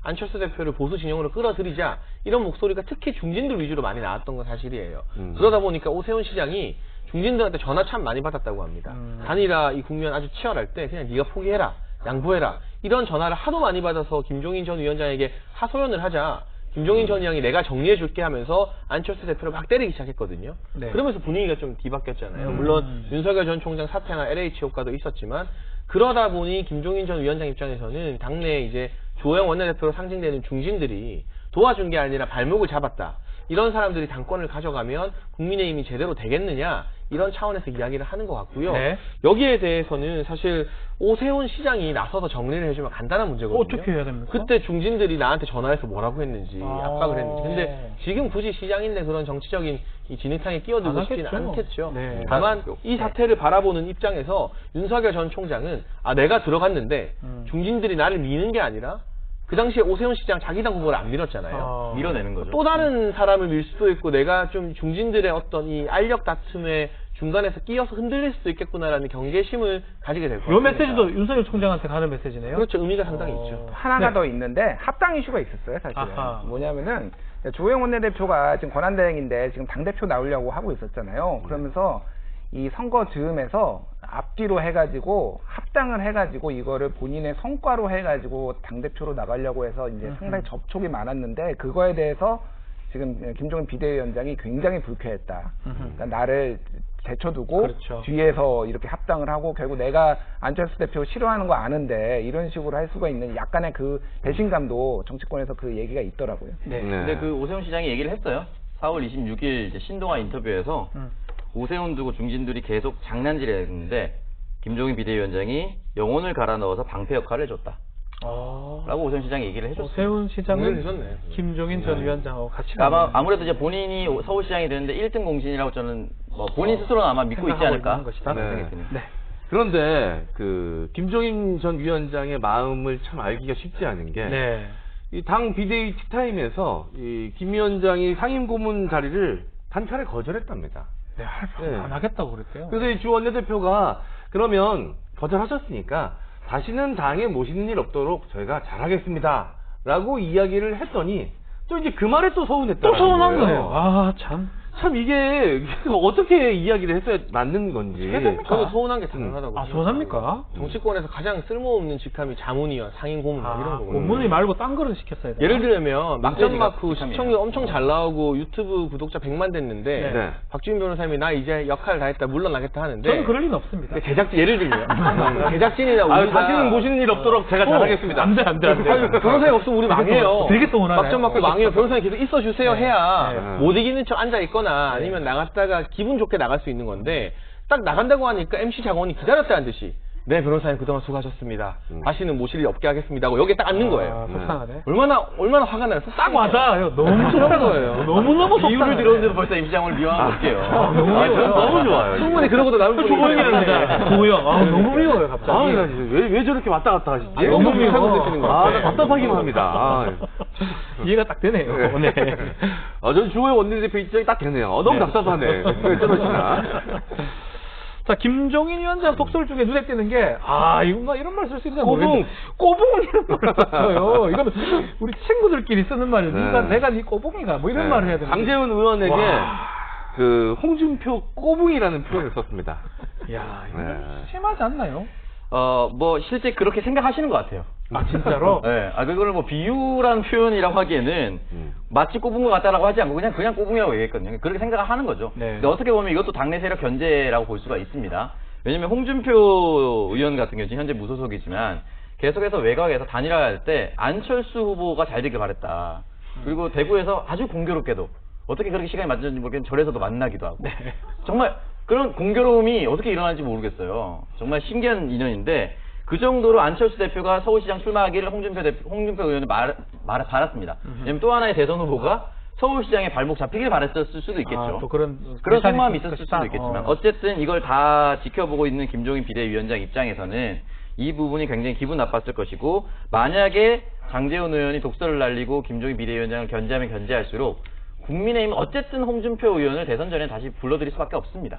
안철수 대표를 보수 진영으로 끌어들이자 이런 목소리가 특히 중진들 위주로 많이 나왔던 건 사실이에요. 그러다 보니까 오세훈 시장이 중진들한테 전화 참 많이 받았다고 합니다. 단일화 이 국면 아주 치열할 때 그냥 네가 포기해라, 양보해라 이런 전화를 하도 많이 받아서 김종인 전 위원장에게 하소연을 하자 김종인 전 의원이 내가 정리해줄게 하면서 안철수 대표를 막 때리기 시작했거든요. 네. 그러면서 분위기가 좀 뒤바뀌었잖아요. 물론 윤석열 전 총장 사퇴나 LH 효과도 있었지만 그러다 보니 김종인 전 위원장 입장에서는 당내 이제 주호영 원내대표로 상징되는 중진들이 도와준 게 아니라 발목을 잡았다. 이런 사람들이 당권을 가져가면 국민의힘이 제대로 되겠느냐 이런 차원에서 이야기를 하는 것 같고요. 네. 여기에 대해서는 사실 오세훈 시장이 나서서 정리를 해주면 간단한 문제거든요. 어떻게 해야 됩니까? 그때 중진들이 나한테 전화해서 뭐라고 했는지 압박을 했는지. 근데 지금 굳이 시장인데 그런 정치적인 이 진흙탕에 끼어들고 싶지는 않겠죠. 네. 다만 이 사태를 바라보는 입장에서 윤석열 전 총장은 내가 들어갔는데 중진들이 나를 미는 게 아니라 그 당시에 오세훈 시장 자기 당 후보를 안 밀었잖아요. 밀어내는 거죠. 또 다른 사람을 밀 수도 있고 내가 좀 중진들의 어떤 이 알력 다툼에 중간에서 끼어서 흔들릴 수도 있겠구나라는 경계심을 가지게 될 거예요. 이 메시지도 윤석열 총장한테 가는 메시지네요. 그렇죠. 의미가 상당히 있죠. 하나가 더 있는데 합당 이슈가 있었어요. 사실은. 뭐냐면은 주호영 원내대표가 지금 권한대행인데 지금 당대표 나오려고 하고 있었잖아요. 그러면서 이 선거 즈음에서 앞뒤로 해가지고 합당을 해가지고 이거를 본인의 성과로 해가지고 당대표로 나가려고 해서 이제 상당히 접촉이 많았는데 그거에 대해서 지금 김종인 비대위원장이 굉장히 불쾌했다. 그러니까 나를 제쳐두고 그렇죠. 뒤에서 이렇게 합당을 하고 결국 내가 안철수 대표 싫어하는 거 아는데 이런 식으로 할 수가 있는 약간의 그 배신감도 정치권에서 그 얘기가 있더라고요. 네. 근데 그 오세훈 시장이 얘기를 했어요. 4월 26일 이제 신동아 인터뷰에서 오세훈 두고 중진들이 계속 장난질했는데 김종인 비대위원장이 영혼을 갈아 넣어서 방패 역할을 해줬다. 라고 오세훈 시장이 얘기를 해줬어요. 오세훈 시장은 김종인 전 위원장하고 같이 아무래도 이제 본인이 서울시장이 되는데 1등 공신이라고 저는 뭐 본인 스스로는 아마 믿고 있지 않을까 생각이 듭니다. 네. 그런데 그 김종인 전 위원장의 마음을 참 알기가 쉽지 않은 게 이 당 비대위 티타임에서 이 김 위원장이 상임 고문 자리를 단칼에 거절했답니다. 안 하겠다고 그랬대요. 그래서 이 주 원내대표가 그러면 거절하셨으니까 다시는 당에 모시는 일 없도록 저희가 잘하겠습니다. 라고 이야기를 했더니 또 이제 그 말에 또 서운했다. 또 서운한 거예요. 참 이게 어떻게 이야기를 했어야 맞는 건지. 저도 서운한 게 당연하다고. 서운합니까? 정치권에서 가장 쓸모없는 직함이 자문위원, 상임 고문 이런 거거든요. 고문이 말고 딴 거를 시켰어야 돼요. 예를 들면 막전마크 시청률 엄청 잘 나오고 유튜브 구독자 100만 됐는데 박주민 변호사님이 나 이제 역할 다 했다 물러나겠다 하는데 저는 그럴 리는 없습니다. 예를 들면 제작진이나 우리가 다시는 모시는 일 없도록 제가 잘하겠습니다. 안 돼. 변호사님 없으면 우리 망해요. 되게 서운하네. 막전마크 망해요. 변호사님 계속 있어주세요 해야 못 이기는 척 앉아있거나 아니면 나갔다가 기분 좋게 나갈 수 있는 건데 딱 나간다고 하니까 MC 장원이 기다렸다는 듯이 네 변호사님 그동안 수고하셨습니다. 다시는 모실 일 없게 하겠습니다 하고 여기에 딱 앉는 거예요. 속상하네. 얼마나 화가 나요. 딱 맞아요. 너무 속상한 거예요. 너무너무 속상해요. 이유를 들었는데도 벌써 MC 장원을 미워하고 올게요. 너무 좋아요. 충분히 그러고도 남을 조호영이랍니다. 조호영. 너무 미워요 갑자기. 왜 저렇게 왔다 갔다 하시지? 너무 미워. 나 답답하기만 합니다. 이해가 딱 되네요. 네. 저는 주호영 원내대표 입장이 딱 되네요. 너무 답답하네. 왜 저러시나? 자, 김종인 위원장 속설 중에 눈에 띄는 게, 이건 이런 말 쓸 수 있나 꼬붕! 꼬붕은 이런 말을 썼어요. 이거는 우리 친구들끼리 쓰는 말이에요. 내가 네 꼬붕이가 뭐 이런 말을 해야 되는 강재훈 의원에게 그 홍준표 꼬붕이라는 표현을 썼습니다. 이야, 이거 심하지 않나요? 뭐 실제 그렇게 생각하시는 것 같아요. 진짜로? 네. 그걸 뭐 비유라는 표현이라고 하기에는 마치 꼬붕 것 같다라고 하지 않고 그냥 꼬붕이라고 얘기했거든요. 그렇게 생각을 하는 거죠. 근데 어떻게 보면 이것도 당내 세력 견제라고 볼 수가 있습니다. 왜냐면 홍준표 의원 같은 경우 현재 무소속이지만 계속해서 외곽에서 단일화할 때 안철수 후보가 잘 되길 바랬다. 그리고 대구에서 아주 공교롭게도 어떻게 그렇게 시간이 맞는지 모르겠는데 절에서도 만나기도 하고 정말 그런 공교로움이 어떻게 일어나는지 모르겠어요. 정말 신기한 인연인데 그 정도로 안철수 대표가 서울시장 출마하기를 홍준표 의원은 바랐습니다. 왜냐면 또 하나의 대선 후보가 서울시장에 발목 잡히길 바랬을 수도 있겠죠. 또 그런 속마음이 있었을 수도 있겠지만 어쨌든 이걸 다 지켜보고 있는 김종인 비대위원장 입장에서는 이 부분이 굉장히 기분 나빴을 것이고 만약에 장제훈 의원이 독설을 날리고 김종인 비대위원장을 견제하면 견제할수록 국민의힘은 어쨌든 홍준표 의원을 대선 전에 다시 불러들일 수밖에 없습니다.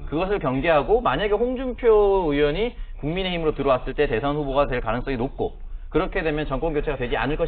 그것을 경계하고 만약에 홍준표 의원이 국민의힘으로 들어왔을 때 대선 후보가 될 가능성이 높고 그렇게 되면 정권 교체가 되지 않을 것이라